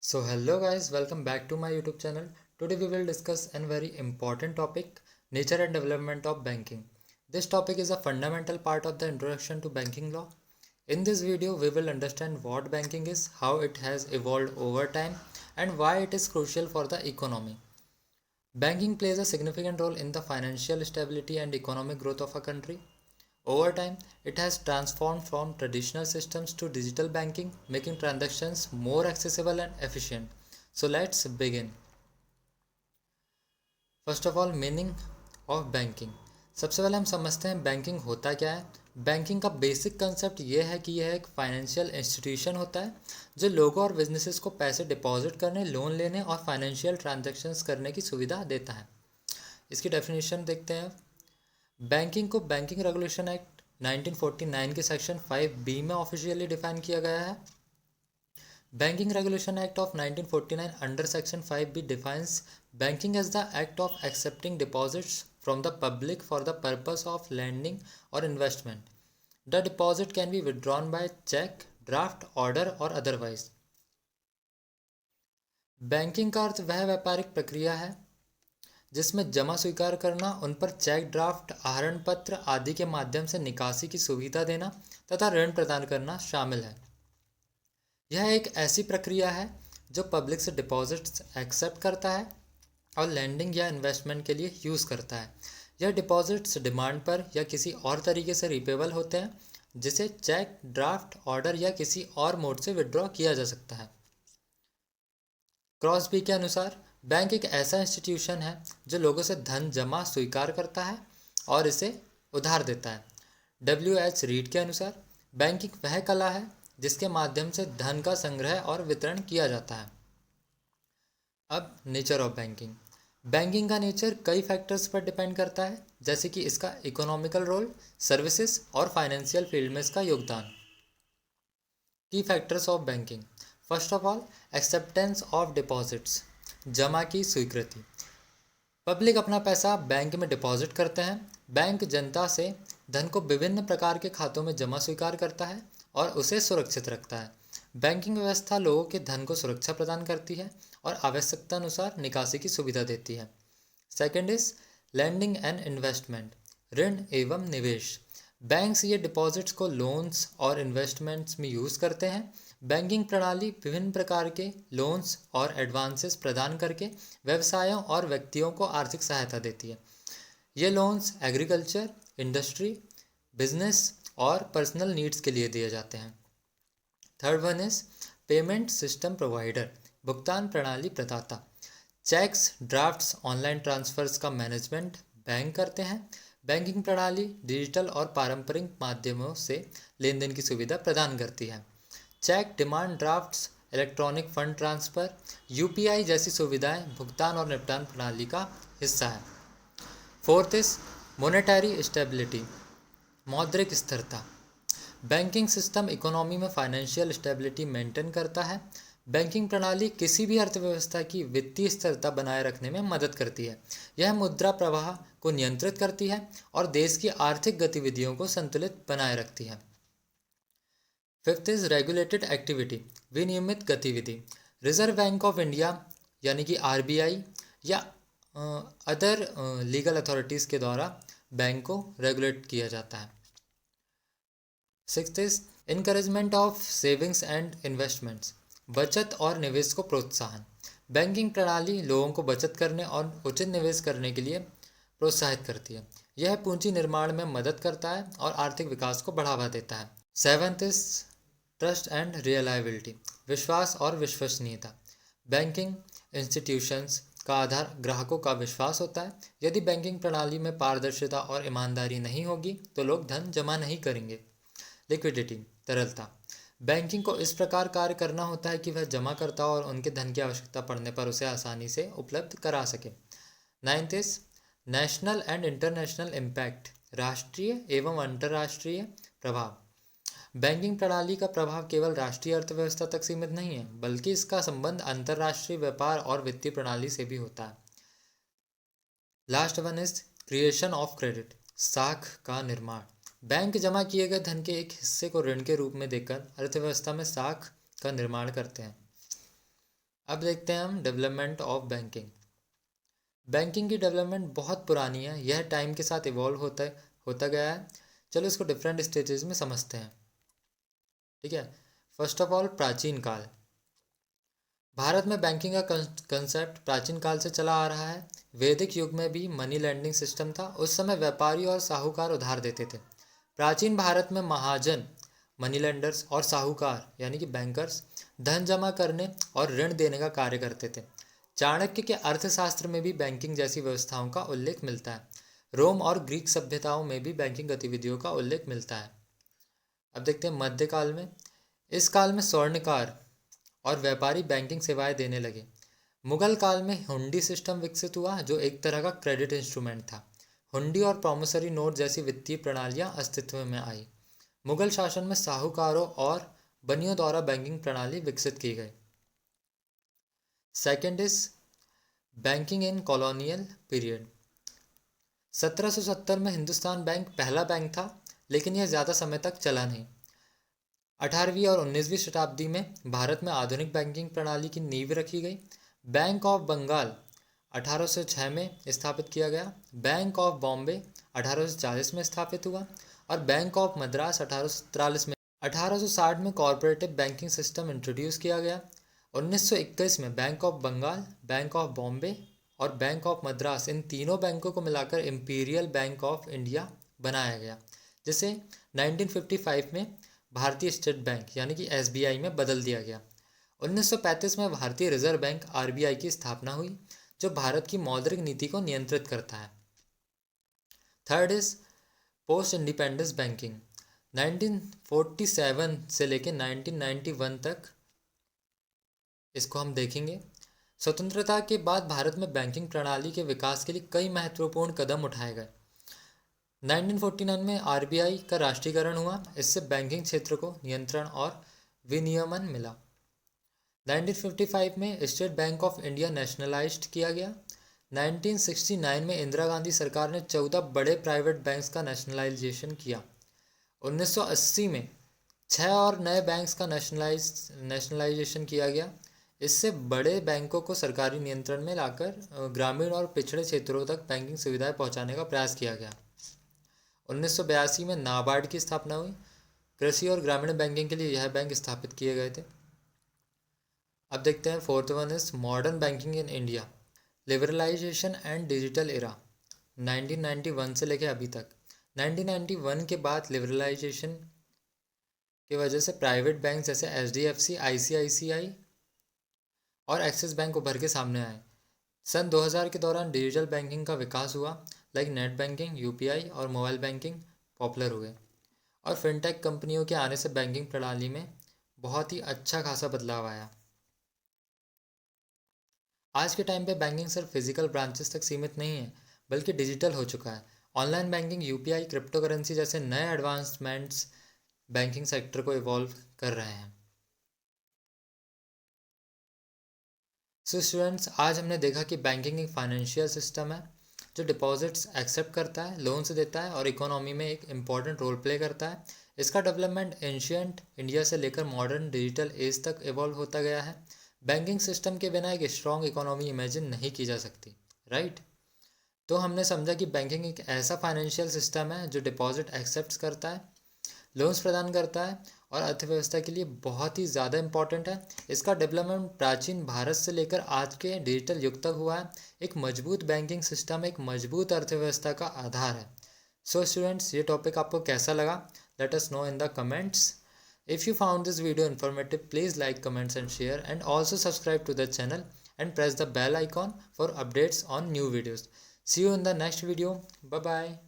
So hello guys, welcome back to my YouTube channel. Today we will discuss a very important topic, nature and development of banking. This topic is a fundamental part of the introduction to banking law. In this video we will understand what banking is, how it has evolved over time and why it is crucial for the economy. Banking plays a significant role in the financial stability and economic growth of a country. Over time, it has transformed from traditional systems to digital banking, making transactions more accessible and efficient. So let's begin. First of all meaning of banking. सबसे पहले हम समझते हैं banking होता क्या है। Banking का basic concept ये है कि यह एक फाइनेंशियल इंस्टीट्यूशन होता है जो लोगों और बिजनेसेस को पैसे डिपॉजिट करने, लोन लेने और फाइनेंशियल ट्रांजैक्शंस करने की सुविधा देता है। इसकी डेफिनेशन देखते हैं। बैंकिंग को बैंकिंग रेगुलेशन एक्ट 1949 के सेक्शन 5B में ऑफिशियली डिफाइन किया गया है। Banking Regulation Act of 1949 under Section 5B defines banking as the act of accepting deposits from the public for the purpose of lending or investment. The deposit can be withdrawn by check, draft, order or otherwise. Banking का अर्थ वह व्यापारिक प्रक्रिया है जिसमें जमा स्वीकार करना, उन पर चेक, ड्राफ्ट, आहरण पत्र आदि के माध्यम से निकासी की सुविधा देना तथा ऋण प्रदान करना शामिल है। यह एक ऐसी प्रक्रिया है जो पब्लिक से डिपॉजिट्स एक्सेप्ट करता है और लैंडिंग या इन्वेस्टमेंट के लिए यूज़ करता है। यह डिपॉजिट्स डिमांड पर या किसी और तरीके से रिपेबल होते हैं जिसे चेक, ड्राफ्ट, ऑर्डर या किसी और मोड से विड्रॉ किया जा सकता है। क्रॉसबी के अनुसार बैंक एक ऐसा इंस्टीट्यूशन है जो लोगों से धन जमा स्वीकार करता है और इसे उधार देता है। WH रीड के अनुसार बैंकिंग वह कला है जिसके माध्यम से धन का संग्रह और वितरण किया जाता है। अब नेचर ऑफ बैंकिंग। बैंकिंग का नेचर कई फैक्टर्स पर डिपेंड करता है, जैसे कि इसका इकोनॉमिकल रोल, सर्विसेज और फाइनेंशियल फील्ड में इसका योगदान। की factors of banking. First of all, acceptance of deposits, जमा की स्वीकृति। पब्लिक अपना पैसा बैंक में डिपॉजिट करते हैं। बैंक जनता से धन को विभिन्न प्रकार के खातों में जमा स्वीकार करता है और उसे सुरक्षित रखता है। बैंकिंग व्यवस्था लोगों के धन को सुरक्षा प्रदान करती है और आवश्यकता अनुसार निकासी की सुविधा देती है। Second is landing and investment, ऋण एवं निवेश। बैंक्स ये डिपॉजिट्स को लोन्स और इन्वेस्टमेंट्स में यूज़ करते हैं। बैंकिंग प्रणाली विभिन्न प्रकार के लोन्स और एडवांसेस प्रदान करके व्यवसायों और व्यक्तियों को आर्थिक सहायता देती है। ये लोन्स एग्रीकल्चर, इंडस्ट्री, बिजनेस और पर्सनल नीड्स के लिए दिए जाते हैं। Third one is payment system provider, भुगतान प्रणाली प्रदाता। चेक्स, ड्राफ्ट्स, ऑनलाइन ट्रांसफर्स का मैनेजमेंट बैंक करते हैं। बैंकिंग प्रणाली डिजिटल और पारंपरिक माध्यमों से लेन देन की सुविधा प्रदान करती है। Cheque, demand drafts, electronic fund transfer, UPI जैसी सुविधाएं भुगतान और निपटान प्रणाली का हिस्सा है। फोर्थ इज मोनेटरी स्टेबिलिटी, मौद्रिक स्थिरता। बैंकिंग सिस्टम इकोनॉमी में फाइनेंशियल स्टेबिलिटी मेंटेन करता है। बैंकिंग प्रणाली किसी भी अर्थव्यवस्था की वित्तीय स्थिरता बनाए रखने में मदद करती है। यह मुद्रा प्रवाह को नियंत्रित करती है और देश की आर्थिक गतिविधियों को संतुलित बनाए रखती है। फिफ्थ इज रेगुलेटेड एक्टिविटी, विनियमित गतिविधि। रिजर्व बैंक ऑफ इंडिया यानी कि RBI या अदर लीगल अथॉरिटीज़ के द्वारा बैंक को रेगुलेट किया जाता है। Sixth is encouragement of savings and investments, बचत और निवेश को प्रोत्साहन। बैंकिंग प्रणाली लोगों को बचत करने और उचित निवेश करने के लिए प्रोत्साहित करती है। यह पूंजी निर्माण में मदद करता है और आर्थिक विकास को बढ़ावा देता है। Seventh is trust and reliability, विश्वास और विश्वसनीयता। बैंकिंग इंस्टीट्यूशंस का आधार ग्राहकों का विश्वास होता है। यदि बैंकिंग प्रणाली में पारदर्शिता और ईमानदारी नहीं होगी तो लोग धन जमा नहीं करेंगे। लिक्विडिटी, तरलता। बैंकिंग को इस प्रकार कार्य करना होता है कि वह जमाकर्ताओं और उनके धन की आवश्यकता पड़ने पर उसे आसानी से उपलब्ध करा सके। Ninth is national and international impact, राष्ट्रीय एवं अंतर्राष्ट्रीय प्रभाव। बैंकिंग प्रणाली का प्रभाव केवल राष्ट्रीय अर्थव्यवस्था तक सीमित नहीं है, बल्कि इसका संबंध अंतर्राष्ट्रीय व्यापार और वित्तीय प्रणाली से भी होता है। Last one is creation of credit, साख का निर्माण। बैंक जमा किए गए धन के एक हिस्से को ऋण के रूप में देकर अर्थव्यवस्था में साख का निर्माण करते हैं। अब देखते हैं हम डेवलपमेंट ऑफ बैंकिंग। बैंकिंग की डेवलपमेंट बहुत पुरानी है, यह टाइम के साथ इवॉल्व होता गया है। चलो इसको डिफरेंट स्टेजेस में समझते हैं। ठीक है, फर्स्ट ऑफ ऑल प्राचीन काल। भारत में बैंकिंग का कंसेप्ट प्राचीन काल से चला आ रहा है। वैदिक युग में भी मनी लेंडिंग सिस्टम था। उस समय व्यापारी और साहूकार उधार देते थे। प्राचीन भारत में महाजन, मनी लेंडर्स और साहूकार यानी कि बैंकर्स धन जमा करने और ऋण देने का कार्य करते थे। चाणक्य के अर्थशास्त्र में भी बैंकिंग जैसी व्यवस्थाओं का उल्लेख मिलता है। रोम और ग्रीक सभ्यताओं में भी बैंकिंग गतिविधियों का उल्लेख मिलता है। अब देखते हैं मध्यकाल में। इस काल में स्वर्णकार और व्यापारी बैंकिंग सेवाएं देने लगे। मुगल काल में हुंडी सिस्टम विकसित हुआ, जो एक तरह का क्रेडिट इंस्ट्रूमेंट था। हुंडी और प्रॉमिसरी नोट जैसी वित्तीय प्रणालियां अस्तित्व में आई। मुगल शासन में साहूकारों और बनियों द्वारा बैंकिंग प्रणाली विकसित की गई। Second is banking in colonial period. 1770 में हिंदुस्तान बैंक पहला बैंक था, लेकिन यह ज़्यादा समय तक चला नहीं। 18वीं और 19वीं शताब्दी में भारत में आधुनिक बैंकिंग प्रणाली की नींव रखी गई। बैंक ऑफ बंगाल 1806 में स्थापित किया गया। बैंक ऑफ बॉम्बे 1840 में स्थापित हुआ और बैंक ऑफ मद्रास 1843 में। 1860 में कॉरपोरेटिव बैंकिंग सिस्टम इंट्रोड्यूस किया गया। 1921 में bank of Bengal, bank of Bombay और बैंक ऑफ मद्रास, इन तीनों बैंकों को मिलाकर इंपीरियल बैंक ऑफ इंडिया बनाया गया, जिसे 1955 में भारतीय स्टेट बैंक यानी कि SBI में बदल दिया गया। 1935 में भारतीय रिजर्व बैंक RBI की स्थापना हुई, जो भारत की मौद्रिक नीति को नियंत्रित करता है। Third is post independence banking. 1947 से लेकर 1991 तक इसको हम देखेंगे। स्वतंत्रता के बाद भारत में बैंकिंग प्रणाली के विकास के लिए कई महत्वपूर्ण कदम उठाए गए। 1949 में RBI का राष्ट्रीयकरण हुआ। इससे बैंकिंग क्षेत्र को नियंत्रण और विनियमन मिला। 1955 में state bank of India nationalised किया गया। 1969 में इंदिरा गांधी सरकार ने 14 बड़े प्राइवेट बैंक्स का नेशनलाइजेशन किया। 1980 में 6 और नए बैंक्स का नेशनलाइजेशन किया गया। इससे बड़े बैंकों को सरकारी नियंत्रण में लाकर ग्रामीण और पिछड़े क्षेत्रों तक बैंकिंग सुविधाएं पहुंचाने का प्रयास किया गया। 1982 में नाबार्ड की स्थापना हुई। कृषि और ग्रामीण बैंकिंग के लिए यह बैंक स्थापित किए गए थे। अब देखते हैं fourth one is modern banking in India, liberalisation and digital era. 1991 से लेकर अभी तक। 1991 के बाद लिबरलाइजेशन की वजह से प्राइवेट बैंक जैसे HDFC, ICICI और एक्सिस बैंक उभर के सामने आए। सन 2000 के दौरान डिजिटल बैंकिंग का विकास हुआ, लाइक नेट बैंकिंग, UPI और मोबाइल बैंकिंग पॉपुलर हुए और फिनटेक कंपनियों के आने से बैंकिंग प्रणाली में बहुत ही अच्छा खासा बदलाव आया। आज के टाइम पे बैंकिंग सिर्फ फिजिकल ब्रांचेस तक सीमित नहीं है, बल्कि डिजिटल हो चुका है। Online banking, UPI, crypto currency जैसे नए एडवांसमेंट्स बैंकिंग सेक्टर को इवॉल्व कर रहे हैं। सो स्टूडेंट्स, आज हमने देखा कि बैंकिंग एक फाइनेंशियल सिस्टम है जो डिपॉजिट्स एक्सेप्ट करता है, लोन्स देता है और इकोनॉमी में एक इम्पॉर्टेंट रोल प्ले करता है। इसका डेवलपमेंट एंशियंट इंडिया से लेकर मॉडर्न डिजिटल एज तक इवॉल्व होता गया है। बैंकिंग सिस्टम के बिना एक स्ट्रॉन्ग इकोनॉमी इमेजिन नहीं की जा सकती, राइट? तो हमने समझा कि बैंकिंग एक ऐसा फाइनेंशियल सिस्टम है जो डिपॉजिट एक्सेप्ट करता है, लोन्स प्रदान करता है और अर्थव्यवस्था के लिए बहुत ही ज़्यादा इम्पॉर्टेंट है। इसका डेवलपमेंट प्राचीन भारत से लेकर आज के डिजिटल युग तक हुआ है। एक मजबूत बैंकिंग सिस्टम एक मजबूत अर्थव्यवस्था का आधार है। सो स्टूडेंट्स, ये टॉपिक आपको कैसा लगा? Let us know in the comments. If you found this video informative, please like, comments and share, and also subscribe to the channel and press the bell icon for updates on new videos. See you in the next video. Bye bye.